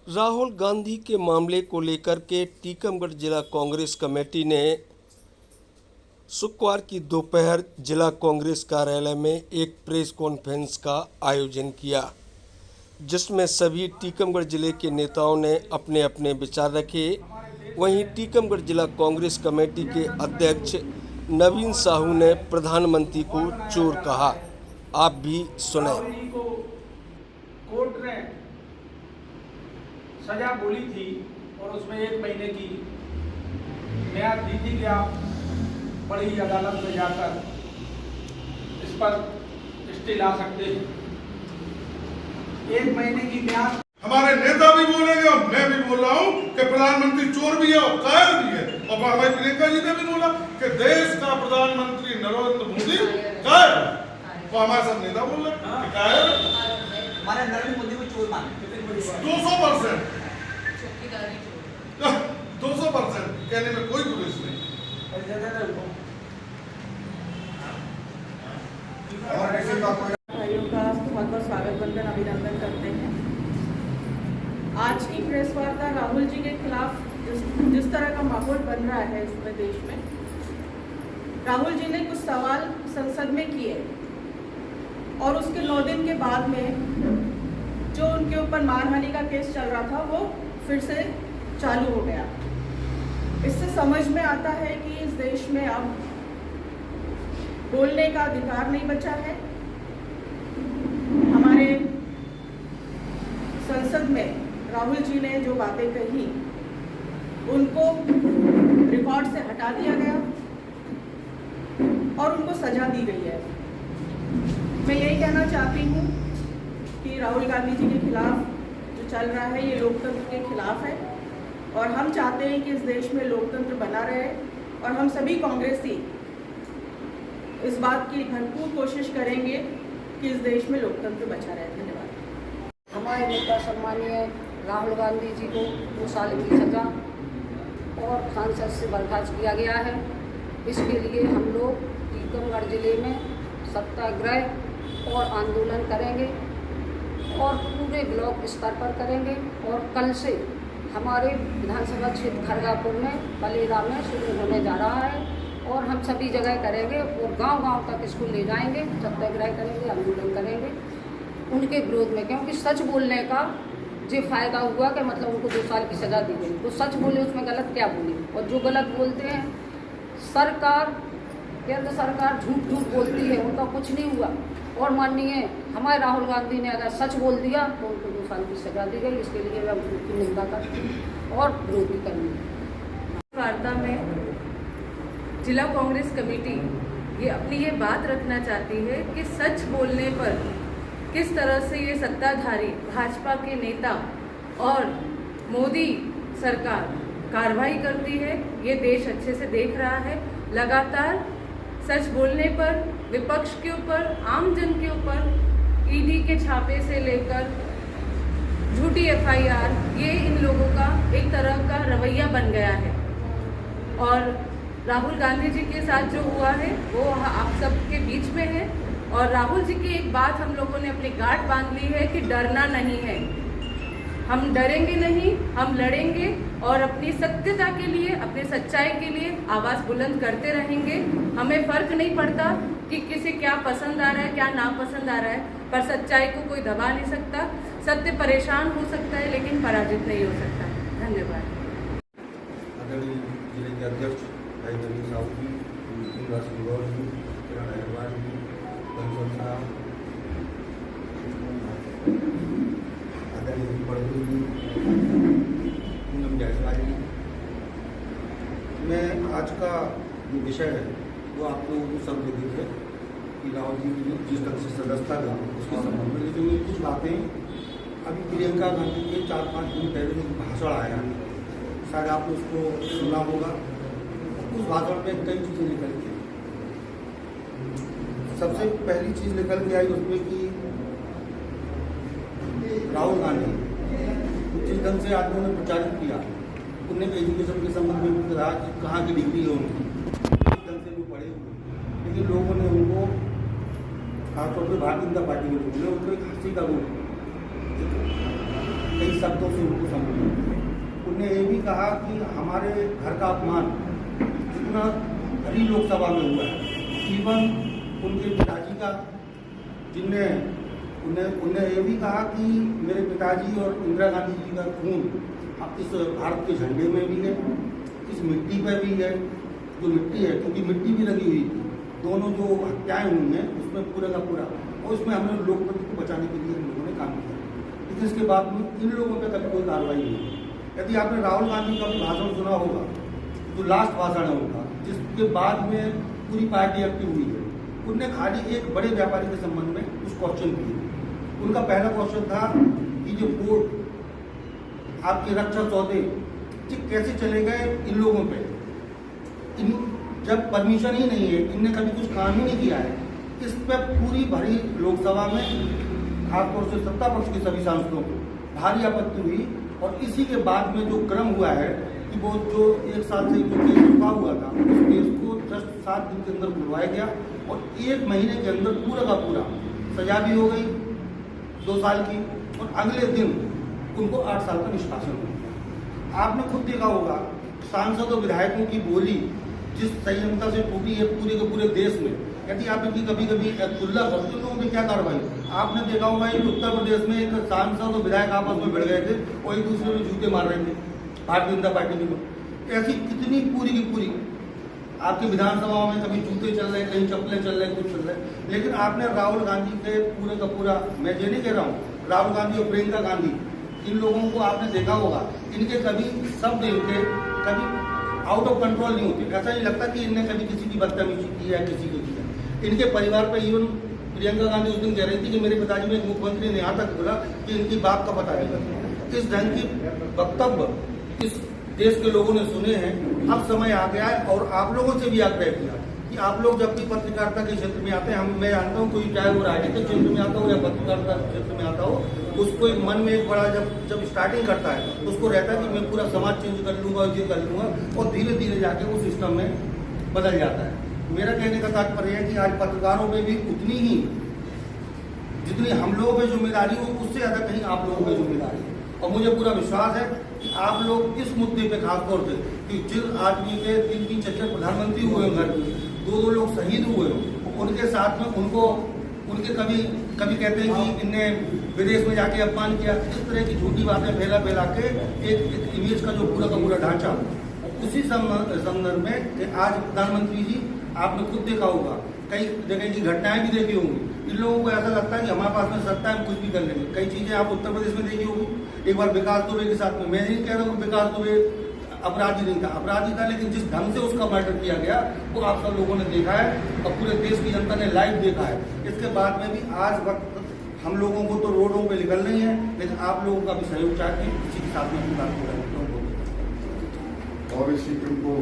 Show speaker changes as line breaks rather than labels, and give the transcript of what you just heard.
राहुल गांधी के मामले को लेकर के टीकमगढ़ जिला कांग्रेस कमेटी ने शुक्रवार की दोपहर जिला कांग्रेस कार्यालय में एक प्रेस कॉन्फ्रेंस का आयोजन किया, जिसमें सभी टीकमगढ़ जिले के नेताओं ने अपने अपने विचार रखे। वहीं टीकमगढ़ जिला कांग्रेस कमेटी के अध्यक्ष नवीन साहू ने प्रधानमंत्री को चोर कहा। आप भी सुने।
कोर्ट ने सजा बोली थी और उसमें 1 महीने की म्याद दी थी कि आप बड़ी अदालत में जाकर इस पर स्टे ला सकते हैं। 1 महीने की म्याद
हमारे नेता भी बोलेंगे और मैं भी बोल रहा हूँ कि प्रधानमंत्री चोर भी है और कायर भी है। और हमारे प्रियंका जी ने भी बोला कि देश का प्रधानमंत्री नरेंद्र मोदी कायर है। तो हमारे सब नेता बोल रहे हैं कायर
हमारे नरेंद्र मोदी को चोर माने
200%। 200% कहने में कोई गुरेज नहीं।
भाइयों का बहुत बहुत स्वागत वंदन अभिनंदन करते हैं। आज की प्रेस वार्ता राहुल जी के खिलाफ जिस तरह का माहौल बन रहा है इस पूरे देश में, राहुल जी ने कुछ सवाल संसद में किए और उसके 9 दिन के बाद में जो उनके ऊपर मानहानि का केस चल रहा था वो फिर से चालू हो गया। इससे समझ में आता है कि इस देश में अब बोलने का अधिकार नहीं बचा है। हमारे संसद में राहुल जी ने जो बातें कही उनको रिकॉर्ड से हटा दिया गया और उनको सजा दी गई है। मैं यही कहना चाहती हूँ कि राहुल गांधी जी के खिलाफ जो चल रहा है ये लोकतंत्र के खिलाफ है और हम चाहते हैं कि इस देश में लोकतंत्र बना रहे और हम सभी कांग्रेसी इस बात की भरपूर कोशिश करेंगे कि इस देश में लोकतंत्र बचा रहे। धन्यवाद।
हमारे नेता सम्मानीय राहुल गांधी जी को 2 साल की सजा और सांसद से बर्खास्त किया गया है। इसके लिए हम लोग टीकमगढ़ जिले में सत्याग्रह और आंदोलन करेंगे और पूरे ब्लॉक स्तर पर करेंगे और कल से हमारे विधानसभा क्षेत्र खरगापुर में बलेरा में शुरू होने जा रहा है और हम सभी जगह करेंगे और गांव-गांव तक इसको ले जाएंगे, सत्याग्रह करेंगे, आंदोलन करेंगे उनके विरोध में। क्योंकि सच बोलने का जो फायदा हुआ कि मतलब उनको 2 साल की सजा दी गई, तो सच बोले उसमें गलत क्या बोले। और जो गलत बोलते हैं सरकार, केंद्र सरकार झूठ बोलती है, उनका कुछ नहीं हुआ। और माननीय हमारे राहुल गांधी ने अगर सच बोल दिया तो उनको 2 साल की सजा दी गई। इसके लिए मैं उनकी निंदा करती हूँ और विरोध भी करूँगी।
वार्ता में जिला कांग्रेस कमेटी ये अपनी ये बात रखना चाहती है कि सच बोलने पर किस तरह से ये सत्ताधारी भाजपा के नेता और मोदी सरकार कार्रवाई करती है, ये देश अच्छे से देख रहा है। लगातार सच बोलने पर विपक्ष के ऊपर, आम जन के ऊपर ईडी के छापे से लेकर झूठी एफआईआर, ये इन लोगों का एक तरह का रवैया बन गया है। और राहुल गांधी जी के साथ जो हुआ है वो आप सबके बीच में है। और राहुल जी की एक बात हम लोगों ने अपनी गांठ बांध ली है कि डरना नहीं है। हम डरेंगे नहीं, हम लड़ेंगे और अपनी सत्यता के लिए, अपने सच्चाई के लिए आवाज़ बुलंद करते रहेंगे। हमें फर्क नहीं पड़ता कि किसे क्या पसंद आ रहा है, क्या नापसंद आ रहा है, पर सच्चाई को कोई दबा नहीं सकता। सत्य परेशान हो सकता है लेकिन पराजित नहीं हो सकता। धन्यवाद।
आदरणीय जिले के अध्यक्ष भाई नवीन साहू जी, गौर जी, किरण अग्रवाल जी, कंसल साहब, आदरणीय पड़ोसी जी, पूनम जायसवाल जी, मैं आज का जो विषय है वो आप लोगों को संबोधित है कि राहुल जी की जिस ढंग से सदस्यता का उसके संबंध में, लेकिन ये कुछ बातें अभी प्रियंका गांधी के 4-5 दिन पहले जो भाषण आया, शायद आपने उसको सुना होगा। उस भाषण में कई चीज़ें निकल के सबसे पहली चीज़ निकल के आई उसमें कि राहुल गांधी जिस ढंग से आदमियों ने प्रचारित किया, उन्हें एजुकेशन के संबंध में भी कहा कि कहाँ की डिग्री है उनकी, इस ढंग से वो पढ़े हुए, लेकिन लोगों ने उनको खासतौर पर भारतीय जनता पार्टी के लोगों ने उनको एक हंसी का रूप कई शब्दों से उनको संबोधित किया। उन्होंने ये भी कहा कि हमारे घर का अपमान जितना भरी लोकसभा में हुआ है, इवन उनके पिताजी का, जिनने उन्हें ये भी कहा कि मेरे पिताजी और इंदिरा गांधी जी का खून इस भारत के झंडे में भी है, इस मिट्टी पर भी है, जो मिट्टी है, क्योंकि मिट्टी भी लगी हुई थी, दोनों जो हत्याएं हुई हैं उसमें पूरा का पूरा, और उसमें हमने लोकतंत्र को बचाने के लिए हम लोगों ने काम किया। लेकिन इसके बाद में इन लोगों पर कभी कोई कार्रवाई नहीं हुई। यदि आपने राहुल गांधी का भाषण सुना होगा, जो लास्ट भाषण है उनका, जिसके बाद में पूरी पार्टी एक्टिव हुई है, उनने खाली एक बड़े व्यापारी के संबंध में कुछ क्वेश्चन किए। उनका पहला क्वेश्चन था कि जो पोर्ट आपके रक्षा सौदे कैसे चले गए इन लोगों पे, जब परमिशन ही नहीं है, इनने कभी कुछ काम ही नहीं किया है। इस पर पूरी भरी लोकसभा में खासतौर से सत्ता पक्ष के सभी सांसदों को भारी आपत्ति हुई, और इसी के बाद में जो क्रम हुआ है कि वो जो 1 साल से जो केस रुका हुआ था, उस केस को जस्ट 7 दिन के अंदर बुलवाया गया, और 1 महीने के अंदर पूरा का पूरा सजा भी हो गई 2 साल की, और अगले दिन उनको 8 साल का निष्कासन हो गया। आपने खुद देखा होगा सांसद और विधायकों की बोली जिस संयमता से टूटी है पूरे के पूरे देश में। यदि आप इनकी कभी कभी तुलना करते लोगों की क्या कार्रवाई, आपने देखा होगा कि उत्तर प्रदेश में एक सांसद और विधायक आपस में भिड़ गए थे और एक दूसरे में जूते मार रहे थे, भारतीय जनता पार्टी के लोग। ऐसी कितनी पूरी की पूरी आपकी विधानसभाओं में कभी जूते चल रहे, कहीं चप्पलें चल रहे, कुछ चल रहे। लेकिन आपने राहुल गांधी के पूरे का पूरा, मैं ये नहीं कह रहा हूँ, राहुल गांधी और प्रियंका गांधी, इन लोगों को आपने देखा होगा, इनके कभी शब्द इनके कभी आउट ऑफ कंट्रोल नहीं होते। ऐसा नहीं लगता कि इनने कभी किसी की बदतमीजी की है, किसी को किया। इनके परिवार पर इवन प्रियंका गांधी उस दिन कह रही थी कि मेरे पिताजी में एक मुख्यमंत्री ने यहाँ तक बोला कि इनकी बाप का पता नहीं लगता। इस ढंग की वक्तव्य इस देश के लोगों ने सुने हैं। अब समय आ गया है, और आप लोगों से भी आग्रह किया कि आप लोग जब भी पत्रकारिता के क्षेत्र में आते हैं, मैं जानता हूँ कोई चाहे वो राजनीतिक क्षेत्र में आता हो या पत्रकारिता क्षेत्र में आता हो, उसको एक मन में एक बड़ा जब स्टार्टिंग करता है तो उसको रहता है कि मैं पूरा समाज चेंज कर लूंगा, ये कर लूंगा, और धीरे धीरे जाके वो सिस्टम में बदल जाता है। मेरा कहने का तात्पर्य है कि आज पत्रकारों में भी उतनी ही जितनी हम लोगों पर जिम्मेदारी हो, उससे ज्यादा कहीं आप लोगों पर जिम्मेदारी है। और मुझे पूरा विश्वास है कि आप लोग इस मुद्दे पे खासतौर से कि जिस आदमी के 3-3 4 प्रधानमंत्री हुए घर में, 2 लोग शहीद हुए, उनके साथ में उनके कभी कहते हैं कि इनने विदेश में जाके अपमान किया, इस तरह की झूठी बातें फैला के एक इमेज का जो पूरा का पूरा ढांचा, उसी संदर्भ में आज प्रधानमंत्री जी आपने खुद देखा होगा, कई जगह की घटनाएं भी देखी होंगी। इन लोगों को ऐसा लगता है कि हमारे पास में सत्ता है, हम कुछ भी कर लेंगे। कई चीजें आप उत्तर प्रदेश में देखी होगी। एक बार विकास दुबे के साथ में, मैं नहीं कह रहा हूँ विकास दुबे अपराधी नहीं था, अपराधी था, लेकिन जिस ढंग से उसका मर्डर किया गया वो आप सब लोगों ने देखा है और पूरे देश की जनता ने लाइव देखा है। इसके बाद में भी आज वक्त हम लोगों को तो रोडों पे निकलना ही है, लेकिन आप लोगों का भी सहयोग चाहते हैं, इसी के साथ में अपनी बात पूरा करता हूँ।
और इसी को